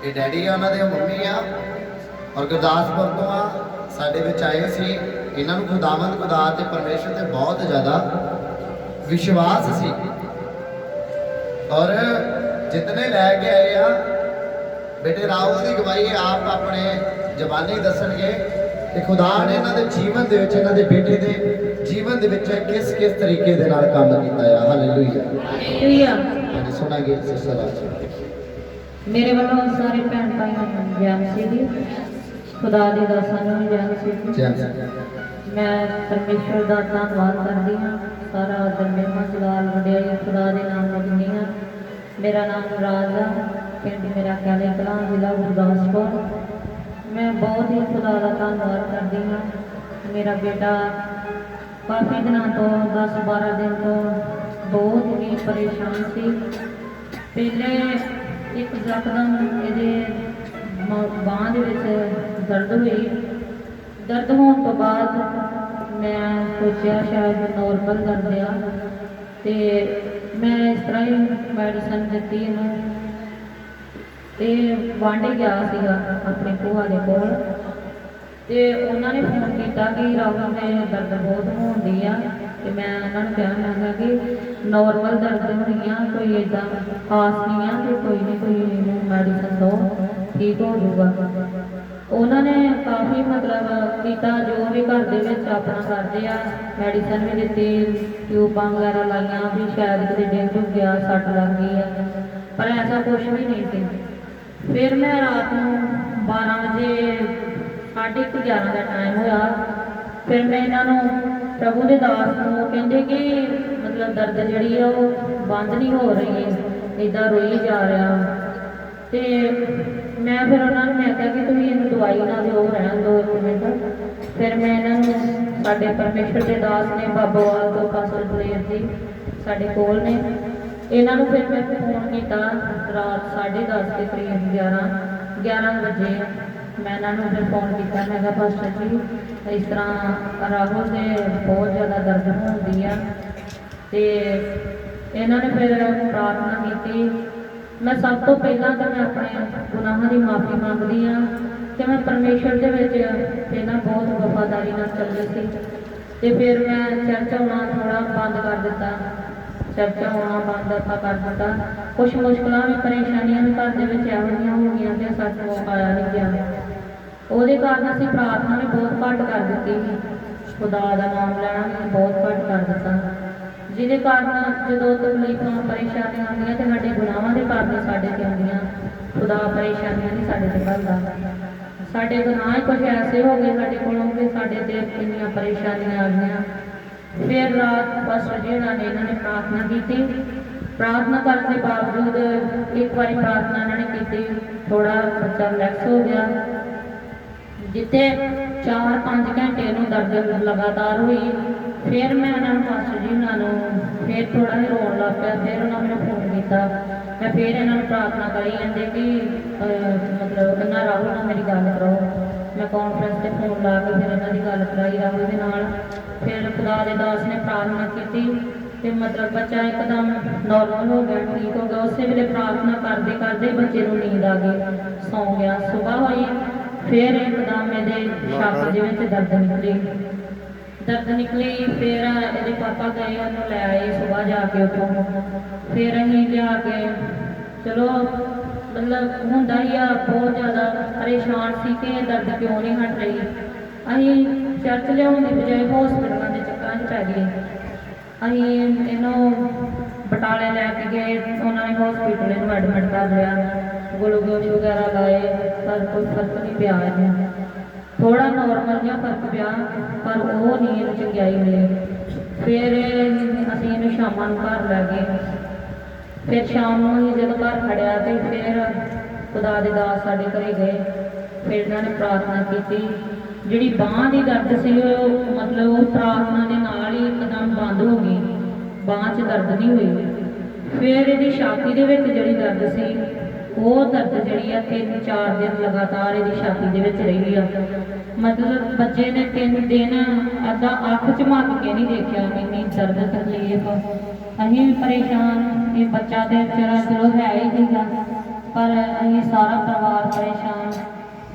ये डैडी आ, उन्होंने मम्मी आ और गुरदासपुर तो आ साडे विच आए सी। इन्हां नूं खुदावंद खुदा ते परमेश्वर ते बहुत ज़्यादा विश्वास सी और जितने लैके आए आ बेटे राहुल की गवाही आप अपने जबानी दसणगे कि खुदा ने इन्हां दे जीवन दे विच इन्हां दे बेटे दे जीवन दे विच किस किस तरीके दे नाल काम कीता है। Hallelujah hallelujah. सुनांगे सिस्टर आज मेरे वालों सारे भैन भाइयों ਨੂੰ ਜੈਨ ਸੀ ਜੀ, खुदा दी दासां ਨੂੰ जैन ਸੀ जी। मैं परमेश्वर ਦਾ ਧੰਨਵਾਦ करदी हां। सारा आदर महिमा जलाल वडियाई खुदा दे नाम ਨੂੰ ਦਿੰਦੀ ਹਾਂ। मेरा नाम राज आ, पिंड मेरा कैले कलां, जिला गुरदासपुर। मैं बहुत ही खुदा का धन्यवाद करती हाँ। मेरा बेटा काफ़ी दिनों तो 10-12 दिन तो बहुत ही परेशान सी। पहले एक यकदम ये बांह दे विच दर्द हुई। दर्द होने तो बाद मैं सोचा शायद नॉर्मल दर्द आ, तो मैं इस तरह ही मैडिसन दी इनू ते वांडे गया सीगा अपने भूआ के कोल, ते उन्होंने फोन किया कि राहुल ने दर्द बहुत होती आ। तो मैं उन्होंने कहा मैं कि नॉर्मल दर्द होनी आ, कोई इदा खास नहीं आ, तो कोई नहीं कोई मैडिसन दो ठीक हो जाऊगा। उन्होंने काफ़ी मतलब किया जो भी घर के अपना करते आ, मैडिसन भी दी, ट्यूबां वगैरह लाइया भी शायद कितने डिग डुग गया सट लग गई है, पर ऐसा कुछ भी नहीं थी। फिर मैं रात को 12 बजे 11:30 का टाइम होया। फिर मैं इन्हों प्रभु के दास को कहते कि मतलब दर्द जी है वो बंद नहीं हो रही है, इदा रोई जा रहा। तो मैं फिर उन्होंने मैं कहा कि तुम इन दवाई ना दो, रहन दो 1 मिनट। फिर मैं इन्हों साढ़े परमेश्वर के दास ने बाबोवाल तो पास्टर दलेर जी साढ़े कोल ने, इन्हों फिर मैं फोन किया रात 10:30 के करीब 11 बजे। मैं इन्हों फिर फोन किया, मैं कहा पास्टर जी इस तरह राहुल से बहुत ज़्यादा दर्द होती है। तो इन्होंने फिर प्रार्थना की। मैं सब तो पहला तो मैं अपने गुनाहों की माफ़ी मांगती हाँ कि मैं परमेश्वर के पहला बहुत वफादारी नाल चलती थी। तो फिर मैं चर्च आना थोड़ा बंद कर दिता, चर्च आना बंद कर दिता। कुछ मुश्किल भी परेशानियां भी घर के एवं हो गई कि सच को आया नहीं गया। वो कारण असी प्रार्थना भी बहुत घट कर दी, खुदा का नाम लेना भी बहुत घट कर दिता, जिसके कारण जो तकलीफा परेशानियां आदि तो साढ़े गुनाहों के कारण साढ़े से आदि, खुदा परेशानियां नहीं साढ़े से घलता। साढ़े गुनाह कुछ ऐसे हो गए साढ़े को साढ़े से इन्नियां परेशानियां आ गई। फिर रात पास्टर जी ने इन्होंने प्रार्थना की। प्रार्थना करने के बावजूद एक बार प्रार्थना इन्होंने की, थोड़ा बच्चा रिलैक्स हो गया। जिते 4-5 घंटे दर्द लगातार हुई। फिर मैं उन्होंने पास्टर जी उन्होंने फिर थोड़ा ही रोन लग पाया। फिर उन्होंने मैंने फोन किया, मैं फिर इन्होंने प्रार्थना करी कहते कि मतलब इन्ना राहुल ना मेरी गल करो। मैं कॉन्फ्रेंस से फोन ला के फिर इन्हों की गल कराई राहुल के नाल। फिर खुदा के दास ने प्रार्थना की, तो मतलब बच्चा एकदम नॉर्मल हो गया, ठीक हो गया। उस वे प्रार्थना करते करते बच्चे को नींद आ गई, सौ गया। सुबह हुई फिर एकदम ये छाती के दर्द निकली। फिर ये पापा गए उन्होंने लै आए सुबह जाके उठो। फिर अं जाके चलो मतलब होंदा ही आ, बहुत ज़्यादा परेशान सी कि दर्द क्यों नहीं हट रही। अं चर्च लिया की बजाय हॉस्पिटलों के चक्कर पै गए। अं इनू बटाले लैके गए, उन्होंने हॉस्पिटल इनू एडमिट कर लिया, ग्लूकोज वगैरह लाए, पर कोई फर्क नहीं पिया। थोड़ा नॉर्मल जहा फर्क पिया, पर वो नहीं इन चंगाई मिली। फिर असी इन शाम घर लै गए। फिर शाम को जब घर खड़िया तो फिर खुदा के दास साढ़े घरे गए। फिर इन्होंने प्रार्थना की। जी बांह की दर्द से मतलब वो प्रार्थना के नाल ही एकदम बंद हो गई, बांह च दर्द नहीं हुई। फिर ये छाती के जी दर्द सी वो दर्द जी 3-4 दिन लगातार ये छाती के रही है। मतलब बच्चे ने 3 दिन अद्धा अख झमक के नहीं देखा, इन्नी दर्द तकलीफ। अं भी परेशान, ये बच्चा तो बेचारा चलो है ही नहीं। पर असीं सारा परिवार परेशान।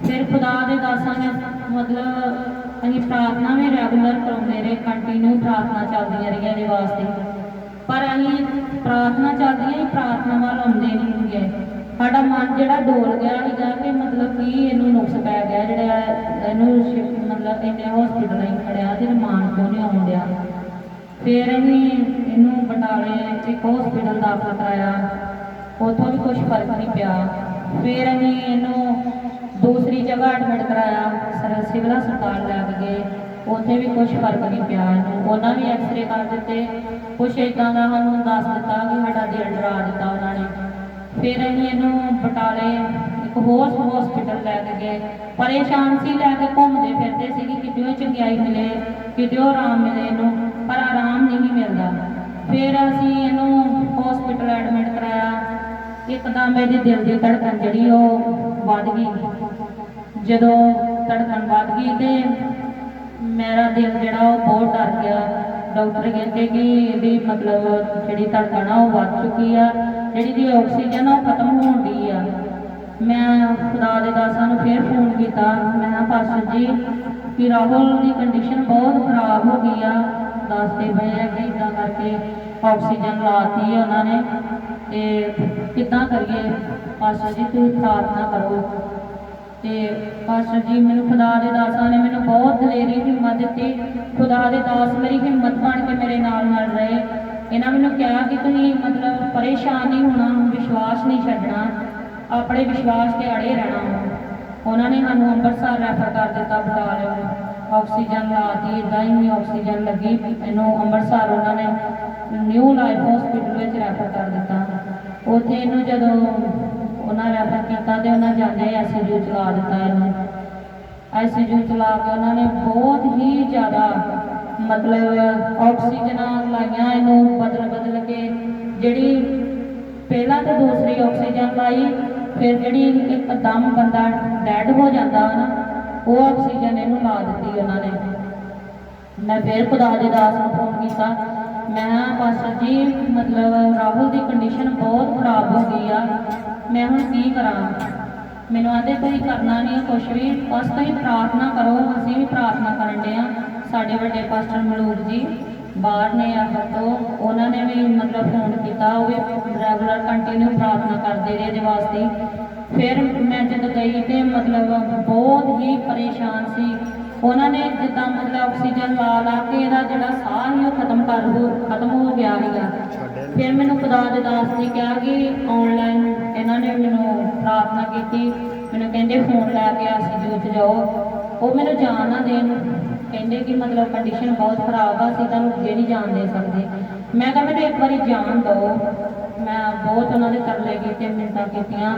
फिर खुदा दे दासां ने मतलब असीं प्रार्थना भी रैगूलर कराउंदे रहे, कंटिन्यू प्रार्थना चलदियां रहियां इहदे वास्ते। पर असीं प्रार्थना चलदियां ही प्रार्थना ਵੱਲ आउंदे नहीं गए। साडा मन जिहड़ा डोल गया सीगा कि मतलब कि इहनूं नुक्स पै गया, जिहड़ा इहनूं मतलब इन्ने हॉस्पिटल ही खड़िया ते मान क्यों नहीं आउण डिया। फिर असीं इहनूं बटाले एक हॉस्पिटल दाखल कराया, उत्थों भी कुछ फर्क नहीं पिया। फिर असीं इहनूं दूसरी जगह एडमिट कराया, सिविल हस्पताल लैके गए, उत्थे भी कुछ फर्क नहीं पिया। उन्होंने भी एक्सरे कर दिते, कुछ इदां दा सानूं दस दिता कि साडा दिल डरा दिता उन्होंने। फिर असीं इहनूं बटाले एक होर हॉस्पिटल लैके गए, परेशान सी, लैके घूमते फिरते सी कि कितों चंगियाई मिले, कितों आराम मिले इहनूं, पर आराम नहीं मिलता। फिर असीं इहनूं हॉस्पिटल एडमिट कराया, एकदम इहदी दिल की धड़कन जिहड़ी वध गई। जदों धड़कन वध गई तो मेरा दिल जिहड़ा बहुत डर गया। डॉक्टर कहते कि इहदी मतलब जिहड़ी धड़कन आ वध चुकी आ, जिहड़ी ऑक्सीजन आ खत्म होण डी आ। मैं खुदा दे दासां नूं फिर फोन किया, मैं पास्टर जी कि राहुल की कंडीशन बहुत खराब हो गई आ, दसते पे है कि इदां करके ऑक्सीजन लाती है उन्होंने, तो किदां करिए पास्टर जी, तुसीं प्रार्थना करो। तो पास्टर जी मैनूं खुदा दे दासां ने मैनूं बहुत दलेरी हिम्मत दी। खुदा दे दास मेरी हिम्मत बन के मेरे नाल रहे। इन्हां मैनूं कहा कि तुसीं मतलब परेशान नहीं होना, विश्वास नहीं छड्डना, अपने विश्वास से अड़े रहना। उन्होंने सानूं अंमृतसर रैफर कर दिता, बटालियों ऑक्सीजन लाती, इदां ही ऑक्सीजन लगी इनू अंमृतसर उन्होंने न्यू लाइफ हॉस्पिटल में रैफर कर दिता। उत्थे इनू जदों उन्हें रैफर किया तो उन्हें जाते ICU चला दिता। इनू ICU चला के उन्होंने बहुत ही ज़्यादा मतलब ऑक्सीजन लाइया, इनू बदल बदल के जी पहला तो दूसरी ऑक्सीजन लाई, फिर जी एकदम बंदा डैड हो जाता है ना, वो ऑक्सीजन इनू ला दी उन्होंने। मैं फिर खुदा दे दास नूं फोन किया, मैं पास्टर जी मतलब राहुल की कंडीशन बहुत खराब हो गई आ, मैं हुण की करा। मैनूं आंदे तुसीं करना नहीं कुछ भी, बस तुसीं प्रार्थना करो। असीं भी प्रार्थना करन डे आ। साडे वड्डे पास्टर मलूक जी बाहर ने आफर तो उन्होंने भी मतलब फोन किया, वो भी रैगूलर कंटिन्यू प्रार्थना करते रहे ये वास्ते। फिर मैं जब गई तो मतलब बहुत ही परेशान सी। उन्होंने जिदा मतलब ऑक्सीजन ला ला के इहदा जिहड़ा साह ही खत्म हो गया है। फिर मैनूं खुदा दे दास ने कहा कि ऑनलाइन इन्होंने मैनूं प्रार्थना की, मैनूं कहंदे फोन लैके ICU च जाओ। वो मैनूं जान ना देन, कहंदे कि मतलब कंडीशन बहुत खराब आ, असीं तुहानूं अगे नहीं जान दे सकते। मैं कहा मैनूं एक बारी जान दो। मैं बहुत उन्होंने तरले कीते, मिन्नतां कीतियां,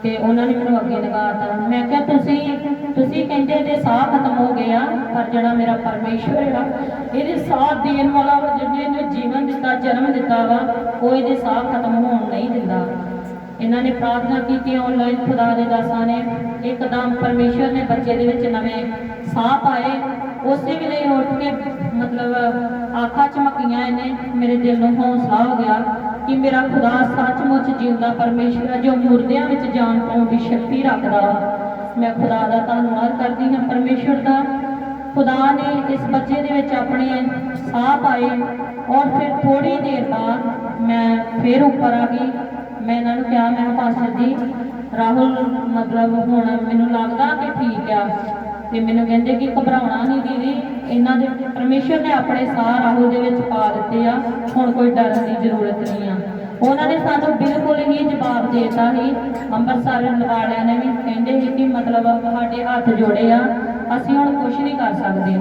तो उन्होंने मैनूं अगे लगाता। मैं क्या तुसीं कहंदे इहदे साह खत्म हो गए आ, पर जिहड़ा मेरा परमेश्वर है इहदे साह देण वाला जिहने इहनूं जीवन दिता, जन्म दिता वा, वो इहदे साह खत्म होण नहीं दिंदा। इन्होंने प्रार्थना की ऑनलाइन, खुदा दे दासां ने एकदम परमेश्वर ने बच्चे दे विच नवें साह पाए। उस वेले उठ के मतलब आखा चमकियां इन्हें, मेरे दिल में हौसला हो गया कि मेरा खुदा सचमुच जीवदा परमेश्वर है जो मुर्दियां विच जान पाउण दी शक्ति रखदा। मैं खुदा दा धन्नवाद करदी हां परमेश्वर दा। खुदा ने इस बच्चे दे विच अपने साह पाए और फिर थोड़ी देर बाद मैं फिर ऊपर आ गई। मैं इन्होंने कहा, मैं पास्टर जी राहुल मतलब हुण मैनूं लगदा कि ठीक आ, तो मैनूं कहंदे कि घबराउणा नहीं दीदी, इन्हां दे परमेश्वर ने अपने साह राहुल दे विच पा दित्ते आ, हुण कोई डरन की जरूरत नहीं आ। उन्होंने सानूं बिल्कुल ही जवाब देता ही। अंमृतसर वालियां ने भी कहंदे ही कि मतलब साडे हाथ जोड़े आ, असीं हुण कुछ नहीं कर सकदे,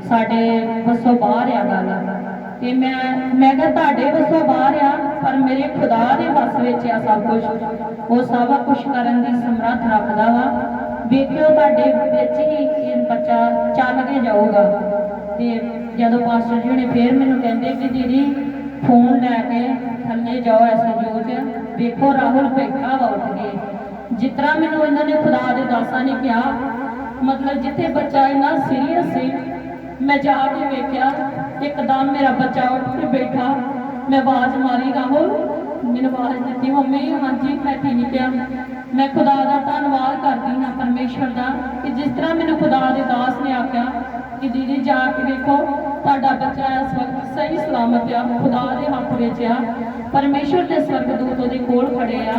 साडे वसों बाहर आ गल। ते मैं कहा तुहाडे वसों बाहर आ, पर मेरे खुदा दे वस विच आ सब कुछ। वो सब कुछ करन दी समर्थ रखदा वा। वेखियो तुहाडे विच ही बच्चा चल के जाऊगा। ते जदों पास्टर जी ने फिर मैनूं कहंदे कि दीदी फोन लैके थल्ले जाओ ICU च, वेखो राहुल बैठा वा उठ के। जिस तरह मैनूं इन्होंने खुदा दे दासां ने कहा, मतलब जिथे बच्चा इन्ना सीरीयस सी, मैं जाके वेख्या एकदम मेरा बच्चा उठ के बैठा। मैं आवाज मारी राहुल, ਮੈਨੂੰ ਆਵਾਜ਼ ਦਿੱਤੀ, ਮੰਮੀ ਹਾਂਜੀ ਮੈਂ ਠੀਕ ਆ। ਮੈਂ ਖੁਦਾ ਦਾ ਧੰਨਵਾਦ ਕਰਦੀ ਹਾਂ ਪਰਮੇਸ਼ਵਰ ਦਾ ਕਿ ਜਿਸ ਤਰ੍ਹਾਂ ਮੈਨੂੰ ਖੁਦਾ ਦੇ ਦਾਸ ਨੇ ਆਖਿਆ ਕਿ ਦੀਦੀ ਜਾ ਕੇ ਵੇਖੋ ਤੁਹਾਡਾ ਬੱਚਾ ਇਸ ਵਕਤ ਸਹੀ ਸਲਾਮਤ ਆ, ਖੁਦਾ ਦੇ ਹੱਥ ਵਿੱਚ ਆ, ਪਰਮੇਸ਼ਵਰ ਦੇ ਸਵਰਗਦੂਤ ਉਹਦੇ ਕੋਲ ਖੜੇ ਆ,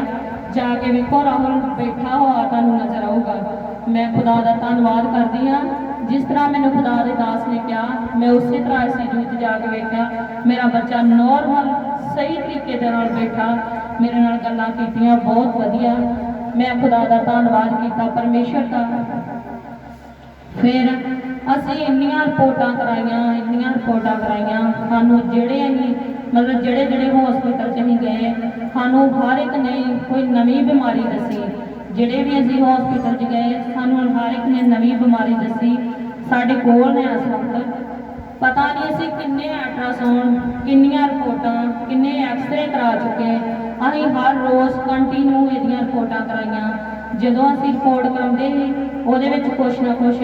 ਜਾ ਕੇ ਵੇਖੋ ਰਾਹੁਲ ਬੈਠਾ ਹੋਇਆ ਤੁਹਾਨੂੰ ਨਜ਼ਰ ਆਊਗਾ। ਮੈਂ ਖੁਦਾ ਦਾ ਧੰਨਵਾਦ ਕਰਦੀ ਹਾਂ, ਜਿਸ ਤਰ੍ਹਾਂ ਮੈਨੂੰ ਖੁਦਾ ਦੇ ਦਾਸ ਨੇ ਕਿਹਾ ਮੈਂ ਉਸੇ ਤਰ੍ਹਾਂ ICU 'ਚ ਜਾ ਕੇ ਵੇਖਿਆ, ਮੇਰਾ ਬੱਚਾ ਨੋਰਮਲ ਸਹੀ ਤਰੀਕੇ ਦੇ ਨਾਲ ਬੈਠਾ, ਮੇਰੇ ਨਾਲ ਗੱਲਾਂ ਕੀਤੀਆਂ, ਬਹੁਤ ਵਧੀਆ। ਮੈਂ ਖੁਦਾ ਦਾ ਧੰਨਵਾਦ ਕੀਤਾ ਪਰਮੇਸ਼ਵਰ ਦਾ। ਫਿਰ ਅਸੀਂ ਇੰਨੀਆਂ ਰਿਪੋਰਟਾਂ ਕਰਾਈਆਂ, ਸਾਨੂੰ ਜਿਹੜੇ ਅਸੀਂ ਮਤਲਬ ਜਿਹੜੇ ਹਸਪੀਟਲ 'ਚ ਅਸੀਂ ਗਏ, ਸਾਨੂੰ ਹਰ ਇੱਕ ਨੇ ਕੋਈ ਨਵੀਂ ਬਿਮਾਰੀ ਦੱਸੀ। ਜਿਹੜੇ ਵੀ ਅਸੀਂ ਹਸਪੀਟਲ 'ਚ ਗਏ, ਸਾਨੂੰ ਹਰ ਇੱਕ ਨੇ ਨਵੀਂ ਬਿਮਾਰੀ ਦੱਸੀ। ਸਾਡੇ ਕੋਲ ਨੇ ਇਸ ਵਕਤ ਪਤਾ ਨਹੀਂ ਅਸੀਂ ਕਿੰਨੇ ਅਲਟਰਾਸਾਊਂਡ, ਕਿੰਨੀਆਂ ਰਿਪੋਰਟਾਂ, ਕਿੰਨੇ ਐਕਸਰੇ ਕਰਾ ਚੁੱਕੇ। ਅਸੀਂ ਹਰ ਰੋਜ਼ ਕੰਟੀਨਿਊ ਇਹਦੀਆਂ ਰਿਪੋਰਟਾਂ ਕਰਾਈਆਂ। ਜਦੋਂ ਅਸੀਂ ਰਿਪੋਰਟ ਕਰਾਉਂਦੇ ਸੀ ਉਹਦੇ ਵਿੱਚ ਕੁਛ ਨਾ ਕੁਛ,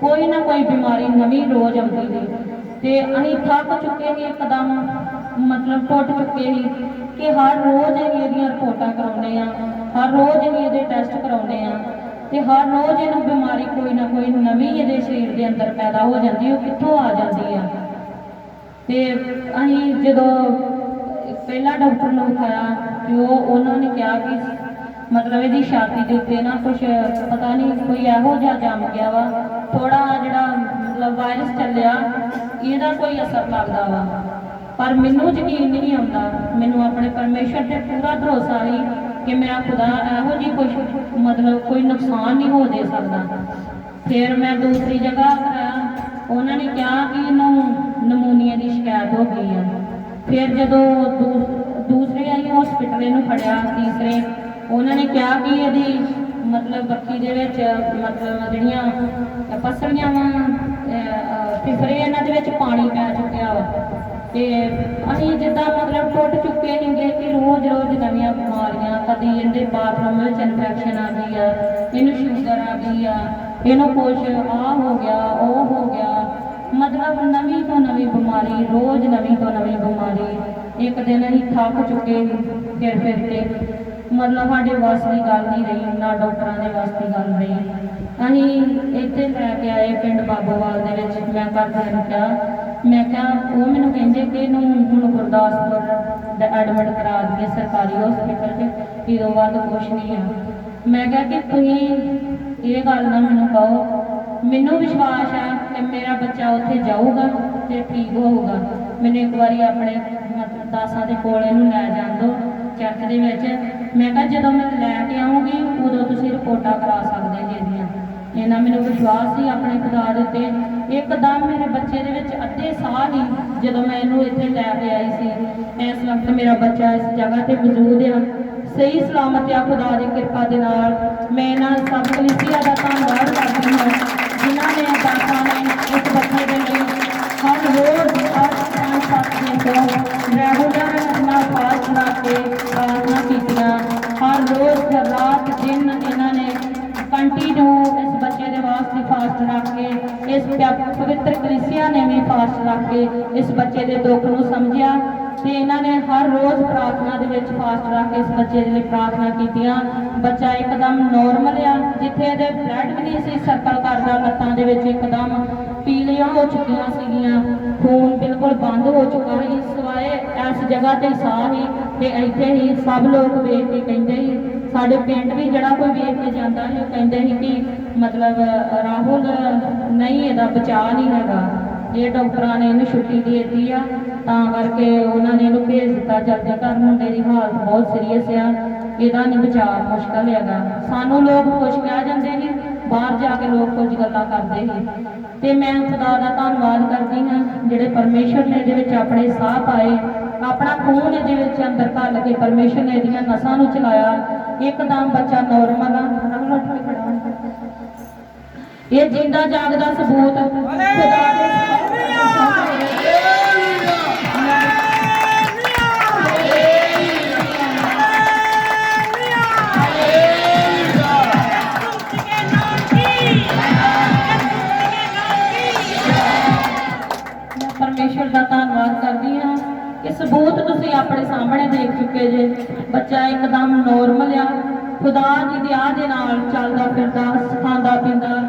ਕੋਈ ਨਾ ਕੋਈ ਬਿਮਾਰੀ ਨਵੀਂ ਰੋਜ਼ ਆਉਂਦੀ ਸੀ ਤੇ ਅਸੀਂ ਥੱਕ ਚੁੱਕੇ ਸੀ, ਇੱਕਦਮ ਮਤਲਬ ਟੁੱਟ ਚੁੱਕੇ ਸੀ ਕਿ ਹਰ ਰੋਜ਼ ਅਸੀਂ ਇਹਦੀਆਂ ਰਿਪੋਰਟਾਂ ਕਰਾਉਂਦੇ ਆ, ਹਰ ਰੋਜ਼ ਅਸੀਂ ਇਹਦੇ ਟੈਸਟ ਕਰਾਉਂਦੇ ਆ ਤੇ ਹਰ ਰੋਜ਼ ਇਹਨੂੰ ਬਿਮਾਰੀ ਕੋਈ ਨਾ ਕੋਈ ਨਵੀਂ ਇਹਦੇ ਸਰੀਰ ਦੇ ਅੰਦਰ ਪੈਦਾ ਹੋ ਜਾਂਦੀ, ਉਹ ਕਿੱਥੋਂ ਆ ਜਾਂਦੀ ਆ। ਤੇ ਅਸੀਂ ਜਦੋਂ ਪਹਿਲਾ ਡਾਕਟਰ ਨੂੰ ਵਿਖਾਇਆ ਕਿ ਉਹਨਾਂ ਨੇ ਕਿਹਾ ਕਿ ਮਤਲਬ ਇਹਦੀ ਛਾਤੀ ਦੇ ਉੱਤੇ ਨਾ ਕੁਛ ਪਤਾ ਨਹੀਂ ਕੋਈ ਇਹੋ ਜਿਹਾ ਜੰਮ ਗਿਆ ਵਾ, ਥੋੜਾ ਜਿਹੜਾ ਮਤਲਬ ਵਾਇਰਸ ਚੱਲਿਆ, ਇਹਦਾ ਕੋਈ ਅਸਰ ਲੱਗਦਾ ਵਾ। ਪਰ ਮੈਨੂੰ ਯਕੀਨ ਨਹੀਂ ਆਉਂਦਾ, ਮੈਨੂੰ ਆਪਣੇ ਪਰਮੇਸ਼ਵਰ ਤੇ ਪੂਰਾ ਭਰੋਸਾ ਸੀ ਕਿ ਮੇਰਾ ਖੁਦਾ ਇਹੋ ਜਿਹੀ ਕੁਛ ਮਤਲਬ ਕੋਈ ਨੁਕਸਾਨ ਨਹੀਂ ਹੋ ਦੇ ਸਕਦਾ। ਫਿਰ ਮੈਂ ਦੂਸਰੀ ਜਗ੍ਹਾ ਕਰਾਇਆ, ਉਹਨਾਂ ਨੇ ਕਿਹਾ ਕਿ ਇਹਨੂੰ ਨਮੂਨੀਆ ਦੀ ਸ਼ਿਕਾਇਤ ਹੋ ਗਈ ਆ। ਫਿਰ ਜਦੋਂ ਦੂਸਰੇ ਆਈ ਹਸਪੀਟਲ ਇਹਨੂੰ ਫੜਿਆ, ਤੀਸਰੇ ਉਹਨਾਂ ਨੇ ਕਿਹਾ ਕਿ ਇਹਦੀ ਮਤਲਬ ਬੱਕੀ ਦੇ ਵਿੱਚ ਮਤਲਬ ਜਿਹੜੀਆਂ ਪਸਲੀਆਂ ਵਾ ਫਿਫਰੇ ਇਹਨਾਂ ਦੇ ਵਿੱਚ ਪਾਣੀ ਪੈ ਚੁੱਕਿਆ ਵਾ ਤੇ ਅਸੀਂ ਜਿੱਦਾਂ ਮਤਲਬ ਟੁੱਟ ਚੁੱਕੇ ਸੀਗੇ ਕਿ ਰੋਜ਼ ਨਵੀਆਂ ਬਿਮਾਰੀਆਂ, ਕਦੀ ਇਹਦੇ ਬਾਥਰੂਮ ਵਿੱਚ ਇਨਫੈਕਸ਼ਨ ਆ ਗਈ ਆ, ਇਹਨੂੰ ਸ਼ੂਗਰ ਆ ਗਈ ਆ, ਇਹਨੂੰ ਕੁਛ ਆਹ ਹੋ ਗਿਆ, ਉਹ ਹੋ ਗਿਆ, ਮਤਲਬ ਨਵੀਂ ਤੋਂ ਨਵੀਂ ਬਿਮਾਰੀ, ਰੋਜ਼ ਨਵੀਂ ਤੋਂ ਨਵੀਂ ਬਿਮਾਰੀ। ਇੱਕ ਦਿਨ ਅਸੀਂ ਥੱਕ ਚੁੱਕੇ ਫਿਰ ਕੇ ਮਤਲਬ ਸਾਡੇ ਵੱਸ ਦੀ ਗੱਲ ਨਹੀਂ ਰਹੀ, ਨਾ ਡਾਕਟਰਾਂ ਦੇ ਵੱਸ ਦੀ ਗੱਲ ਰਹੀ। ਅਸੀਂ ਇੱਥੇ ਲੈ ਕੇ ਆਏ ਪਿੰਡ ਬਾਬੋਵਾਲ ਦੇ ਵਿੱਚ। ਮੈਂ ਘਰਦਿਆਂ ਨੂੰ ਕਿਹਾ, ਮੈਂ ਕਿਹਾ ਉਹ ਮੈਨੂੰ ਕਹਿੰਦੇ ਕਿ ਇਹਨੂੰ ਹੁਣ ਗੁਰਦਾਸਪੁਰ ਐਡਮਿਟ ਕਰਾ ਦਈਏ ਸਰਕਾਰੀ ਹਸਪੀਟਲ 'ਚ, ਇਹਦੋਂ ਬਾਅਦ ਕੁਛ ਨਹੀਂ ਆ। ਮੈਂ ਕਿਹਾ ਕਿ ਤੁਸੀਂ ਇਹ ਗੱਲ ਨਾ ਮੈਨੂੰ ਕਹੋ, ਮੈਨੂੰ ਵਿਸ਼ਵਾਸ ਆ ਕਿ ਮੇਰਾ ਬੱਚਾ ਉੱਥੇ ਜਾਊਗਾ ਤੇ ਠੀਕ ਹੋਊਗਾ। ਮੈਨੂੰ ਇੱਕ ਵਾਰੀ ਆਪਣੇ ਮਤਲਬ ਦਾਸਾਂ ਦੇ ਕੋਲ ਇਹਨੂੰ ਲੈ ਜਾਣ ਦਿਓ ਚਰਚ ਦੇ ਵਿੱਚ। ਮੈਂ ਕਿਹਾ ਜਦੋਂ ਮੈਂ ਲੈ ਕੇ ਆਊਂਗੀ ਉਦੋਂ ਤੁਸੀਂ ਰਿਪੋਰਟਾਂ ਕਰਾ ਸਕਦੇ ਜੀ ਇਹਦੀਆਂ। ਇਹਨਾਂ ਮੈਨੂੰ ਵਿਸ਼ਵਾਸ ਸੀ ਆਪਣੇ ਖੁਦਾ ਦੇ ਉੱਤੇ। ਇੱਕਦਮ ਮੇਰੇ ਬੱਚੇ ਦੇ ਵਿੱਚ ਅੱਧੇ ਸਾਹ ਹੀ ਜਦੋਂ ਮੈਂ ਇਹਨੂੰ ਇੱਥੇ ਲੈ ਕੇ ਆਈ ਸੀ। ਇਸ ਵਕਤ ਮੇਰਾ ਬੱਚਾ ਇਸ ਜਗ੍ਹਾ ਤੇ ਮੌਜੂਦ ਆ, ਸਹੀ ਸਲਾਮਤ ਆ ਖੁਦਾ ਦੀ ਕਿਰਪਾ ਦੇ ਨਾਲ। ਮੈਂ ਇਹਨਾਂ ਸਭ ਕਲੀਸਿਆ ਦਾ ਧੰਨਵਾਦ ਕਰਦੀ ਹਾਂ ਜਿਨ੍ਹਾਂ ਨੇ ਦਾਸਾਂ ਨੇ ਇਸ ਬੱਚੇ ਦੇ ਲਈ ਹਰ ਰੋਜ਼ 5-7 ਦਿਨ ਤੋਂ ਰੈਗੂਲਰ ਨਾਲ ਫਾਸਟ ਲਾ ਕੇ ਪ੍ਰਾਰਥਨਾ ਕੀਤੀਆਂ। ਹਰ ਰੋਜ਼ ਰਾਤ ਦਿਨ ਇਹਨਾਂ ਨੇ ਕੰਟੀਨਿਊ ਇਸ ਬੱਚੇ ਦੇ ਵਾਸਤੇ ਫਾਸਟ ਰੱਖ ਕੇ, ਇਸ ਪਵਿੱਤਰ ਕਲੀਸਿਆ ਨੇ ਵੀ ਫਾਸਟ ਰੱਖ ਕੇ ਇਸ ਬੱਚੇ ਦੇ ਦੁੱਖ ਨੂੰ ਸਮਝਿਆ ਤੇ ਇਹਨਾਂ ਨੇ ਹਰ ਰੋਜ਼ ਪ੍ਰਾਰਥਨਾ ਦੇ ਵਿੱਚ ਫਾਸਟ ਰੱਖ ਕੇ ਇਸ ਬੱਚੇ ਦੇ ਲਈ ਪ੍ਰਾਰਥਨਾ ਕੀਤੀਆਂ। ਬੱਚਾ ਇੱਕਦਮ ਨੋਰਮਲ ਆ, ਜਿੱਥੇ ਇਹਦੇ ਬਲੱਡ ਵੀ ਨਹੀਂ ਸੀ ਸਰਕਲ ਕਰਦਾ, ਲੱਤਾਂ ਦੇ ਵਿੱਚ ਇੱਕਦਮ ਪੀਲੀਆਂ ਹੋ ਚੁੱਕੀਆਂ ਸੀਗੀਆਂ, ਖੂਨ ਬਿਲਕੁਲ ਬੰਦ ਹੋ ਚੁੱਕਾ ਸੀ, ਸਿਵਾਏ ਇਸ ਜਗ੍ਹਾ ਤੇ ਸਾਹ ਹੀ ਤੇ ਇੱਥੇ ਹੀ ਸਭ ਲੋਕ ਵੇਖ ਕੇ ਕਹਿੰਦੇ ਸੀ, ਸਾਡੇ ਪਿੰਡ ਵੀ ਜਿਹੜਾ ਕੋਈ ਵੇਖ ਕੇ ਜਾਂਦਾ ਸੀ ਉਹ ਕਹਿੰਦੇ ਸੀ ਕਿ ਮਤਲਬ ਰਾਹੁਲ ਨਹੀਂ, ਇਹਦਾ ਬਚਾਅ ਨਹੀਂ ਹੈਗਾ। ਇਹ ਡਾਕਟਰਾਂ ਨੇ ਇਹਨੂੰ ਛੁੱਟੀ ਦੇ ਦਿੱਤੀ ਆ, ਤਾਂ ਕਰਕੇ ਉਹਨਾਂ ਨੇ ਇਹਨੂੰ ਭੇਜ ਦਿੱਤਾ ਜਲਦੀ ਘਰ। ਮੁੰਡੇ ਦੀ ਹਾਲਤ ਬਹੁਤ ਸੀਰੀਅਸ ਆ, ਇਹਦਾ ਨਹੀਂ ਬਚਾਅ, ਮੁਸ਼ਕਲ ਹੈਗਾ। ਸਾਨੂੰ ਲੋਕ ਕੁਛ ਕਹਿ ਜਾਂਦੇ ਸੀ, ਬਾਹਰ ਜਾ ਕੇ ਲੋਕ ਕੁਝ ਗੱਲਾਂ ਕਰਦੇ ਸੀ। ਤੇ ਮੈਂ ਖੁਦਾ ਦਾ ਧੰਨਵਾਦ ਕਰਦੀ ਹਾਂ ਜਿਹੜੇ ਪਰਮੇਸ਼ਵਰ ਨੇ ਇਹਦੇ ਵਿੱਚ ਆਪਣੇ ਸਾਹ ਪਾਏ, ਆਪਣਾ ਖੂਨ ਇਹਦੇ ਵਿੱਚ ਅੰਦਰ ਘੱਲ ਕੇ ਪਰਮੇਸ਼ਵਰ ਨੇ ਇਹਦੀਆਂ ਨਸਾਂ ਨੂੰ ਚਲਾਇਆ। ਇੱਕਦਮ ਬੱਚਾ ਨੋਰਮਲ ਆ। ਇਹ ਜਿੰਦਾ ਜਾਗਦਾ ਸਬੂਤ ਖੁਦਾ ਦੇ ਪਰਮੇਸ਼ਵਰ ਦਾ ਧੰਨਵਾਦ ਕਰਦੀ ਹਾਂ ਕਿ ਸਬੂਤ ਤੁਸੀਂ ਆਪਣੇ ਸਾਹਮਣੇ ਦੇਖ ਚੁੱਕੇ ਜੇ। ਬੱਚਾ ਇੱਕਦਮ ਨੋਰਮਲ ਆ, ਖੁਦਾ ਦੀ ਦਇਆ ਦੇ ਨਾਲ ਚੱਲਦਾ ਫਿਰਦਾ, ਖਾਂਦਾ ਪੀਂਦਾ,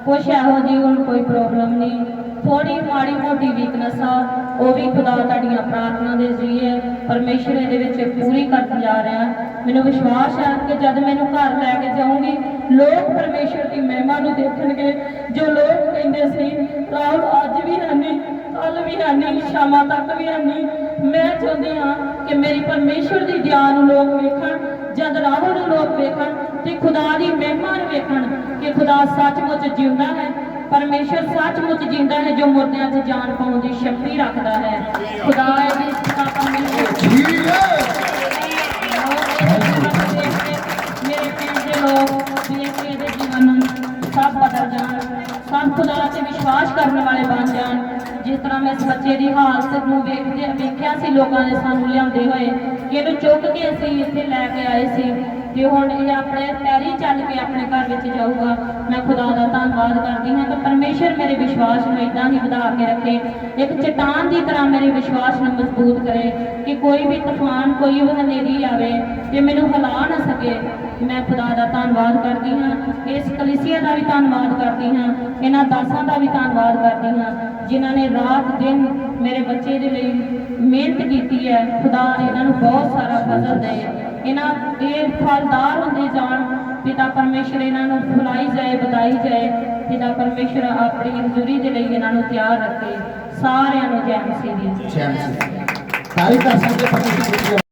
ਕੁਛ ਇਹੋ ਜਿਹੀ ਹੁਣ ਕੋਈ ਪ੍ਰੋਬਲਮ ਨਹੀਂ। ਥੋੜੀ ਮਾੜੀ ਮੋਟੀ ਵੀਕਨੈਸ ਆ, ਉਹ ਵੀ ਖੁਦਾ ਤੁਹਾਡੀਆਂ ਪ੍ਰਾਰਥਨਾ ਦੇ ਜ਼ਰੀਏ ਪਰਮੇਸ਼ਰ ਇਹਦੇ ਵਿੱਚ ਪੂਰੀ ਕਰਨ ਜਾ ਰਿਹਾ। ਮੈਨੂੰ ਵਿਸ਼ਵਾਸ ਹੈ ਕਿ ਜਦ ਮੈਨੂੰ ਘਰ ਲੈ ਕੇ ਜਾਊਂਗੀ, ਲੋਕ ਪਰਮੇਸ਼ਰ ਦੀ ਮਹਿਮਾ ਨੂੰ ਦੇਖਣਗੇ। ਜੋ ਲੋਕ ਕਹਿੰਦੇ ਸੀ ਰਾਹੁਲ ਅੱਜ ਵੀ ਹੈ ਨਹੀਂ, ਕੱਲ ਵੀ ਹੈ ਨਹੀਂ, ਸ਼ਾਮਾਂ ਤੱਕ ਵੀ ਹੈ ਨਹੀਂ, ਮੈਂ ਚਾਹੁੰਦੀ ਹਾਂ ਕਿ ਮੇਰੀ ਪਰਮੇਸ਼ਰ ਦੀ ਦਇਆ ਨੂੰ ਲੋਕ ਵੇਖਣ। ਜਦ ਰਾਹੁਲ ਨੂੰ ਲੋਕ ਵੇਖਣ ਤੇ ਖੁਦਾ ਦੀ ਮਹਿਮਾ ਨੂੰ ਵੇਖਣ ਕਿ ਖੁਦਾ ਸੱਚਮੁੱਚ ਜਿਉਂਦਾ ਹੈ, ਪਰਮੇਸ਼ਰ ਸੱਚਮੁੱਚ ਜਿੰਦਾ ਹੈ, ਜੋ ਮੁਰਦਿਆਂ 'ਚ ਜਾਨ ਪਾਉਣ ਦੀ ਸ਼ਕਤੀ ਰੱਖਦਾ ਹੈ। ਖੁਦਾ ਇਹਦੀ ਪਰਮੇਸ਼ਰ ਮੇਰੇ ਪਿੰਡ ਦੇ ਲੋਕ ਵੇਖ ਕੇ ਇਹਦੇ ਜੀਵਨ ਨੂੰ ਸਭ ਬਦਲ ਜਾਣ, ਸਭ ਖੁਦਾ ਤੇ ਵਿਸ਼ਵਾਸ ਕਰਨ ਵਾਲੇ ਬਣ ਜਾਣ। ਜਿਸ ਤਰ੍ਹਾਂ ਮੈਂ ਇਸ ਬੱਚੇ ਦੀ ਹਾਲਤ ਨੂੰ ਵੇਖਿਆ ਸੀ ਲੋਕਾਂ ਨੇ ਸਾਨੂੰ ਲਿਆਉਂਦੇ ਹੋਏ, ਕਿ ਇਹਨੂੰ ਚੁੱਕ ਕੇ ਅਸੀਂ ਇੱਥੇ ਲੈ ਕੇ ਆਏ ਸੀ, ਤੇ ਹੁਣ ਇਹ ਆਪਣੇ ਪੈਰੀ ਚੱਲ ਕੇ ਆਪਣੇ ਘਰ ਵਿੱਚ ਜਾਊਗਾ। ਮੈਂ ਖੁਦਾ ਦਾ ਧੰਨਵਾਦ ਕਰਦੀ ਹਾਂ ਕਿ ਪਰਮੇਸ਼ਰ ਮੇਰੇ ਵਿਸ਼ਵਾਸ ਨੂੰ ਇੱਦਾਂ ਹੀ ਵਧਾ ਕੇ ਰੱਖੇ, ਇੱਕ ਚਟਾਨ ਦੀ ਤਰ੍ਹਾਂ ਮੇਰੇ ਵਿਸ਼ਵਾਸ ਨੂੰ ਮਜ਼ਬੂਤ ਕਰੇ ਕਿ ਕੋਈ ਵੀ ਤੂਫਾਨ, ਕੋਈ ਵੀ ਹਨੇਰੀ ਆਵੇ ਤੇ ਮੈਨੂੰ ਹਿਲਾ ਨਾ ਸਕੇ। ਮੈਂ ਖੁਦਾ ਦਾ ਧੰਨਵਾਦ ਕਰਦੀ ਹਾਂ, ਇਸ ਕਲੀਸਿਆ ਦਾ ਵੀ ਧੰਨਵਾਦ ਕਰਦੀ ਹਾਂ, ਇਹਨਾਂ ਦਾਸਾਂ ਦਾ ਵੀ ਧੰਨਵਾਦ ਕਰਦੀ ਹਾਂ ਜਿਨ੍ਹਾਂ ਨੇ ਰਾਤ ਦਿਨ ਮੇਰੇ ਬੱਚੇ ਦੇ ਲਈ ਮਿਹਨਤ ਕੀਤੀ ਹੈ। ਖੁਦਾ ਇਹਨਾਂ ਨੂੰ ਬਹੁਤ ਸਾਰਾ ਫਜ਼ਲ ਦੇ, ਇਹਨਾਂ ਇਹ ਫਲਦਾਰ ਹੁੰਦੇ ਜਾਣ। ਪਿਤਾ ਪਰਮੇਸ਼ਰ ਇਹਨਾਂ ਨੂੰ ਫੁਲਾਈ ਜਾਏ, ਵਧਾਈ ਜਾਏ। ਪਿਤਾ ਪਰਮੇਸ਼ਰ ਆਪਣੀ ਹਜ਼ੂਰੀ ਦੇ ਲਈ ਇਹਨਾਂ ਨੂੰ ਤਿਆਰ ਰੱਖੇ। ਸਾਰਿਆਂ ਨੂੰ ਜੈ ਮਸੀਹ ਦੀ। ਜੈ ਮਸੀਹ। ਤਾਰੀਫ ਕਰ ਸਕਦੇ ਪਰਮੇਸ਼ਰ ਦੀ।